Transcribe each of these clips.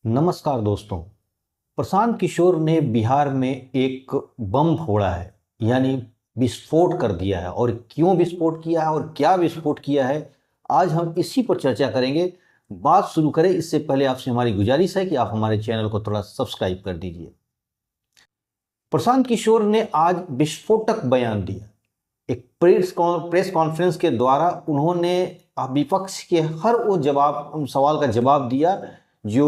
नमस्कार दोस्तों। प्रशांत किशोर ने बिहार में एक बम फोड़ा है, यानी विस्फोट कर दिया है। और क्यों विस्फोट किया है और क्या विस्फोट किया है, आज हम इसी पर चर्चा करेंगे। बात शुरू करें इससे पहले आपसे हमारी गुजारिश है कि आप हमारे चैनल को थोड़ा सब्सक्राइब कर दीजिए। प्रशांत किशोर ने आज विस्फोटक बयान दिया। एक प्रेस कॉन्फ्रेंस के द्वारा उन्होंने विपक्ष के हर वो सवाल का जवाब दिया जो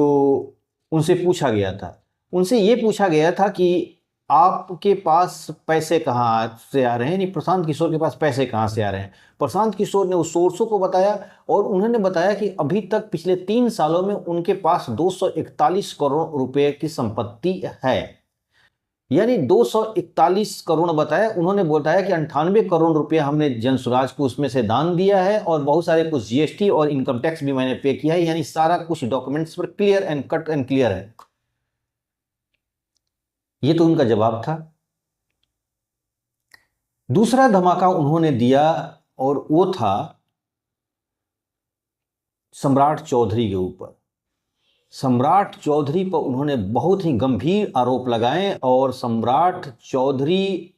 उनसे पूछा गया था। उनसे ये पूछा गया था कि आपके पास पैसे कहाँ से आ रहे हैं, नहीं, प्रशांत किशोर के पास पैसे कहाँ से आ रहे हैं। प्रशांत किशोर ने उस सोर्सों को बताया और उन्होंने बताया कि अभी तक पिछले 3 सालों में उनके पास 241 करोड़ रुपए की संपत्ति है, यानी 241 करोड़ बताया। उन्होंने बताया कि 98 करोड़ रुपया हमने जन स्वराज को उसमें से दान दिया है और बहुत सारे कुछ जीएसटी और इनकम टैक्स भी मैंने पे किया है, यानी सारा कुछ डॉक्यूमेंट्स पर clear and cut and clear है। ये तो उनका जवाब था। दूसरा धमाका उन्होंने दिया और वो था सम्राट चौधरी के ऊपर। सम्राट चौधरी पर उन्होंने बहुत ही गंभीर आरोप लगाए और सम्राट चौधरी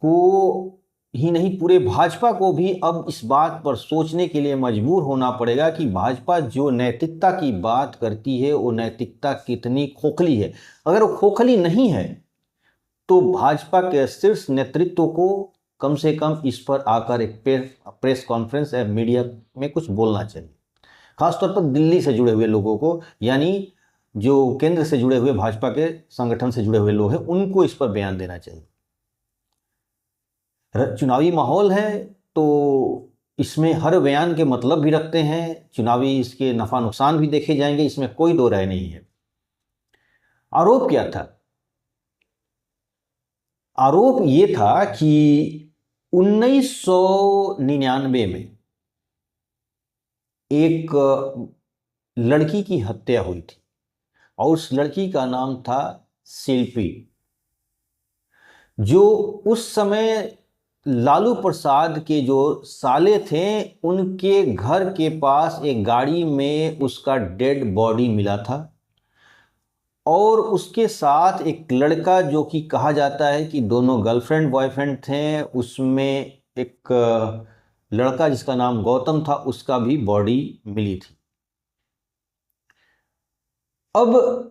को ही नहीं, पूरे भाजपा को भी अब इस बात पर सोचने के लिए मजबूर होना पड़ेगा कि भाजपा जो नैतिकता की बात करती है वो नैतिकता कितनी खोखली है। अगर वो खोखली नहीं है तो भाजपा के शीर्ष नेतृत्व को कम से कम इस पर आकर एक प्रेस कॉन्फ्रेंस या मीडिया में कुछ बोलना चाहिए। खासतौर पर दिल्ली से जुड़े हुए लोगों को, यानी जो केंद्र से जुड़े हुए भाजपा के संगठन से जुड़े हुए लोग हैं, उनको इस पर बयान देना चाहिए। चुनावी माहौल है तो इसमें हर बयान के मतलब भी रखते हैं, चुनावी इसके नफा नुकसान भी देखे जाएंगे, इसमें कोई दो राय नहीं है। आरोप क्या था? आरोप ये था कि 1999 में एक लड़की की हत्या हुई थी और उस लड़की का नाम था शिल्पी, जो उस समय लालू प्रसाद के जो साले थे उनके घर के पास एक गाड़ी में उसका डेड बॉडी मिला था। और उसके साथ एक लड़का जो कि कहा जाता है कि दोनों गर्लफ्रेंड बॉयफ्रेंड थे, उसमें एक लड़का जिसका नाम गौतम था, उसका भी बॉडी मिली थी। अब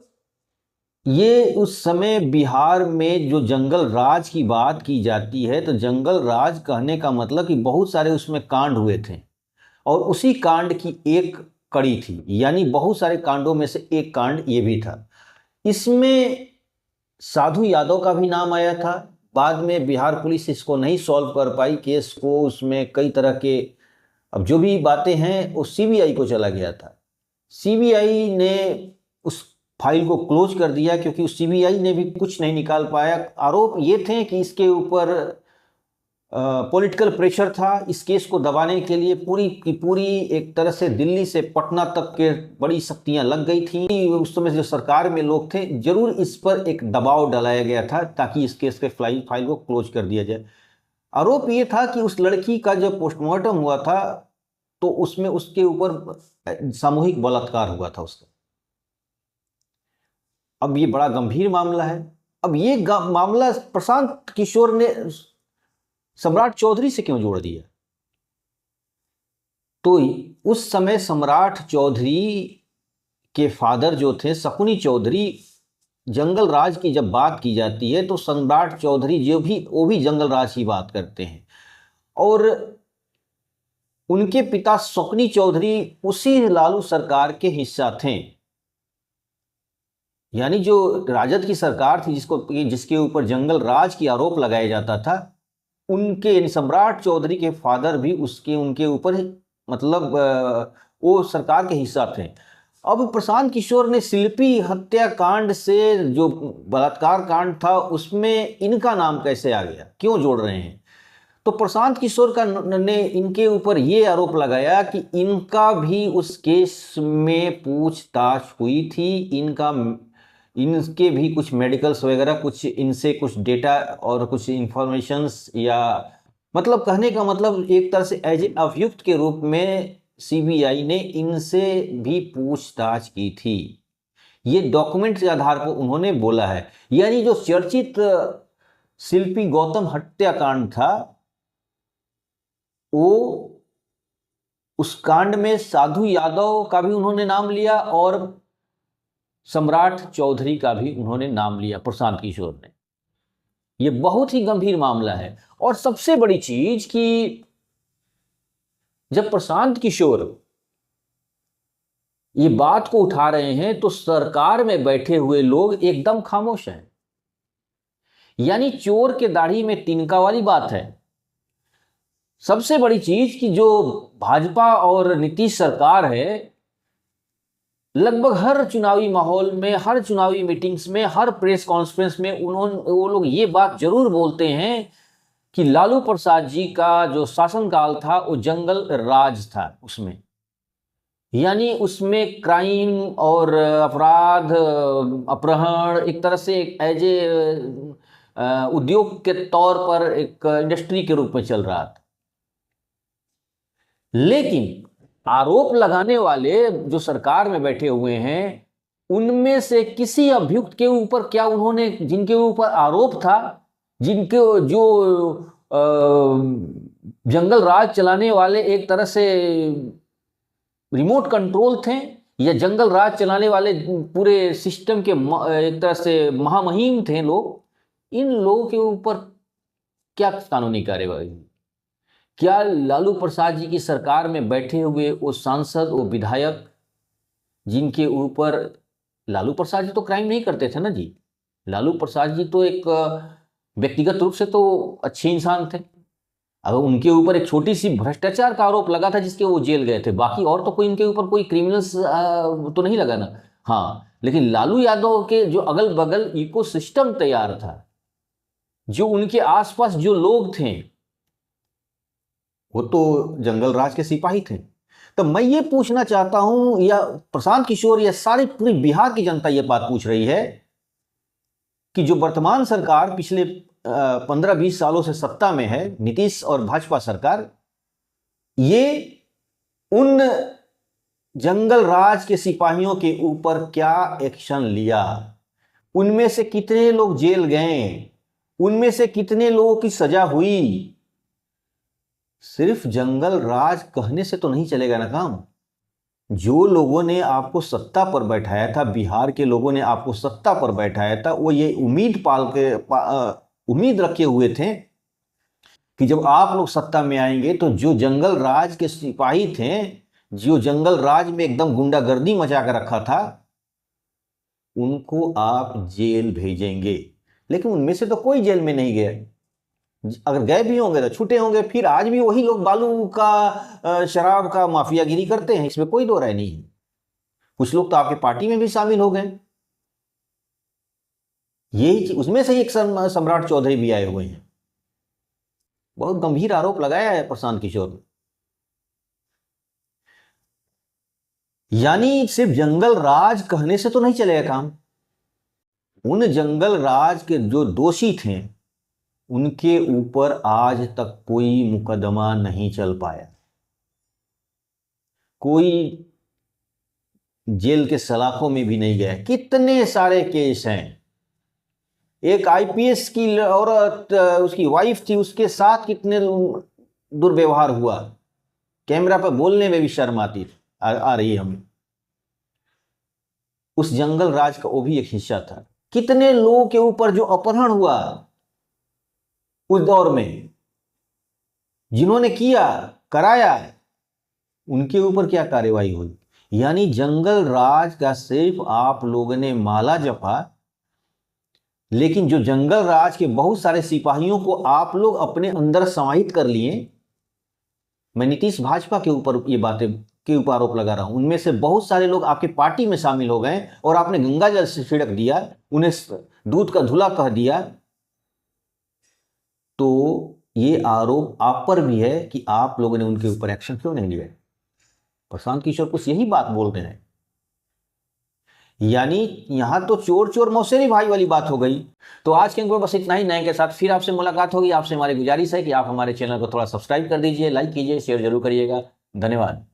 ये उस समय बिहार में जो जंगल राज की बात की जाती है, तो जंगल राज कहने का मतलब कि बहुत सारे उसमें कांड हुए थे और उसी कांड की एक कड़ी थी, यानी बहुत सारे कांडों में से एक कांड ये भी था। इसमें साधु यादव का भी नाम आया था। बाद में बिहार पुलिस इसको नहीं सॉल्व कर पाई केस को, उसमें कई तरह के अब जो भी बातें हैं वो सीबीआई को चला गया था। सीबीआई ने उस फाइल को क्लोज कर दिया क्योंकि सीबीआई ने भी कुछ नहीं निकाल पाया। आरोप ये थे कि इसके ऊपर पॉलिटिकल प्रेशर था। इस केस को दबाने के लिए पूरी की पूरी एक तरह से दिल्ली से पटना तक के बड़ी शक्तियां लग गई थी। उस समय जो सरकार में लोग थे, जरूर इस पर एक दबाव डालाया गया था ताकि इस केस के फाइल को क्लोज कर दिया जाए। आरोप ये था कि उस लड़की का जब पोस्टमार्टम हुआ था तो उसमें उसके ऊपर सामूहिक बलात्कार हुआ था उसका। अब ये बड़ा गंभीर मामला है। अब ये मामला प्रशांत किशोर ने सम्राट चौधरी से क्यों जोड़ दिया? तो उस समय सम्राट चौधरी के फादर जो थे शकुनी चौधरी, जंगल राज की जब बात की जाती है तो सम्राट चौधरी जो भी वो भी जंगल राज की बात करते हैं। और उनके पिता शकुनी चौधरी उसी लालू सरकार के हिस्सा थे, यानी जो राजद की सरकार थी जिसके ऊपर जंगल राज की आरोप लगाया जाता था, उनके सम्राट चौधरी के फादर भी उनके ऊपर मतलब वो सरकार के हिस्सा थे। अब प्रशांत किशोर ने शिल्पी हत्याकांड से जो बलात्कार कांड था उसमें इनका नाम कैसे आ गया, क्यों जोड़ रहे हैं? तो प्रशांत किशोर ने इनके ऊपर ये आरोप लगाया कि इनका भी उस केस में पूछताछ हुई थी, इनके भी कुछ मेडिकल्स वगैरह, कुछ इनसे कुछ डेटा और कुछ इंफॉर्मेशंस, या मतलब कहने का मतलब एक तरह से एज ए अभियुक्त के रूप में सीबीआई ने इनसे भी पूछताछ की थी। ये डॉक्यूमेंट के आधार पर उन्होंने बोला है। यानी जो चर्चित शिल्पी गौतम हत्याकांड था, वो उस कांड में साधु यादव का भी उन्होंने नाम लिया और सम्राट चौधरी का भी उन्होंने नाम लिया, प्रशांत किशोर ने। ये बहुत ही गंभीर मामला है। और सबसे बड़ी चीज कि जब प्रशांत किशोर ये बात को उठा रहे हैं तो सरकार में बैठे हुए लोग एकदम खामोश हैं। यानी चोर के दाढ़ी में तिनका वाली बात है। सबसे बड़ी चीज कि जो भाजपा और नीतीश सरकार है, लगभग हर चुनावी माहौल में, हर चुनावी मीटिंग्स में, हर प्रेस कॉन्फ्रेंस में वो लोग ये बात जरूर बोलते हैं कि लालू प्रसाद जी का जो शासनकाल था वो जंगल राज था। उसमें यानी उसमें क्राइम और अपराध, अपहरण एक तरह से एज ए उद्योग के तौर पर एक इंडस्ट्री के रूप में चल रहा था। लेकिन आरोप लगाने वाले जो सरकार में बैठे हुए हैं, उनमें से किसी अभियुक्त के ऊपर क्या उन्होंने, जिनके ऊपर आरोप था, जिनके जो जंगल राज चलाने वाले एक तरह से रिमोट कंट्रोल थे, या जंगल राज चलाने वाले पूरे सिस्टम के एक तरह से महामहिम थे लोग, इन लोगों के ऊपर क्या कानूनी कार्रवाई? क्या लालू प्रसाद जी की सरकार में बैठे हुए वो सांसद, वो विधायक, जिनके ऊपर, लालू प्रसाद जी तो क्राइम नहीं करते थे ना जी। लालू प्रसाद जी तो एक व्यक्तिगत रूप से तो अच्छे इंसान थे। अगर उनके ऊपर एक छोटी सी भ्रष्टाचार का आरोप लगा था जिसके वो जेल गए थे, बाकी और तो कोई इनके ऊपर कोई क्रिमिनल्स तो नहीं लगा ना। हाँ, लेकिन लालू यादव के जो अगल बगल इकोसिस्टम तैयार था, जो उनके आसपास जो लोग थे, वो तो जंगल राज के सिपाही थे। तो मैं ये पूछना चाहता हूं, या प्रशांत किशोर या सारी पूरी बिहार की जनता ये बात पूछ रही है कि जो वर्तमान सरकार पिछले 15-20 सालों से सत्ता में है, नीतीश और भाजपा सरकार, ये उन जंगल राज के सिपाहियों के ऊपर क्या एक्शन लिया? उनमें से कितने लोग जेल गए? उनमें से कितने लोगों की सजा हुई? सिर्फ जंगल राज कहने से तो नहीं चलेगा ना काम। जो लोगों ने आपको सत्ता पर बैठाया था, बिहार के लोगों ने आपको सत्ता पर बैठाया था, वो ये उम्मीद रखे हुए थे कि जब आप लोग सत्ता में आएंगे तो जो जंगल राज के सिपाही थे, जो जंगल राज में एकदम गुंडागर्दी मचा कर रखा था, उनको आप जेल भेजेंगे। लेकिन उनमें से तो कोई जेल में नहीं गया। अगर गए भी होंगे तो छूटे होंगे। फिर आज भी वही लोग बालू का, शराब का माफियागिरी करते हैं, इसमें कोई दो राय नहीं है। कुछ लोग तो आपके पार्टी में भी शामिल हो गए। ये उसमें से एक सम्राट चौधरी भी आए हुए हैं। बहुत गंभीर आरोप लगाया है प्रशांत किशोर ने। यानी सिर्फ जंगल राज कहने से तो नहीं चलेगा काम। उन जंगल राज के जो दोषी थे, उनके ऊपर आज तक कोई मुकदमा नहीं चल पाया। कोई जेल के सलाखों में भी नहीं गया। कितने सारे केस हैं। एक आईपीएस की औरत, उसकी वाइफ थी, उसके साथ कितने दुर्व्यवहार हुआ। कैमरा पर बोलने में भी शर्म आती आ रही है हमें। उस जंगल राज का वो भी एक हिस्सा था। कितने लोगों के ऊपर जो अपहरण हुआ उस दौर में, जिन्होंने किया, कराया, उनके ऊपर क्या कार्रवाई हुई? यानी जंगल राज का सिर्फ आप लोगों ने माला जपा, लेकिन जो जंगल राज के बहुत सारे सिपाहियों को आप लोग अपने अंदर समाहित कर लिए। मैं नीतीश भाजपा के ऊपर ये बातें के ऊपर आरोप लगा रहा हूं। उनमें से बहुत सारे लोग आपके पार्टी में शामिल हो गए और आपने गंगा जल से छिड़क दिया, उन्हें दूध का धुला कह दिया। तो ये आरोप आप पर भी है कि आप लोगों ने उनके ऊपर एक्शन क्यों नहीं लिया। प्रशांत किशोर कुछ यही बात बोल रहे हैं। यानी यहां तो चोर चोर मौसेरी भाई वाली बात हो गई। तो आज के अंक में बस इतना ही। नए के साथ फिर आपसे मुलाकात होगी। आपसे हमारी गुजारिश है कि आप हमारे चैनल को थोड़ा सब्सक्राइब कर दीजिए, लाइक कीजिए, शेयर जरूर करिएगा। धन्यवाद।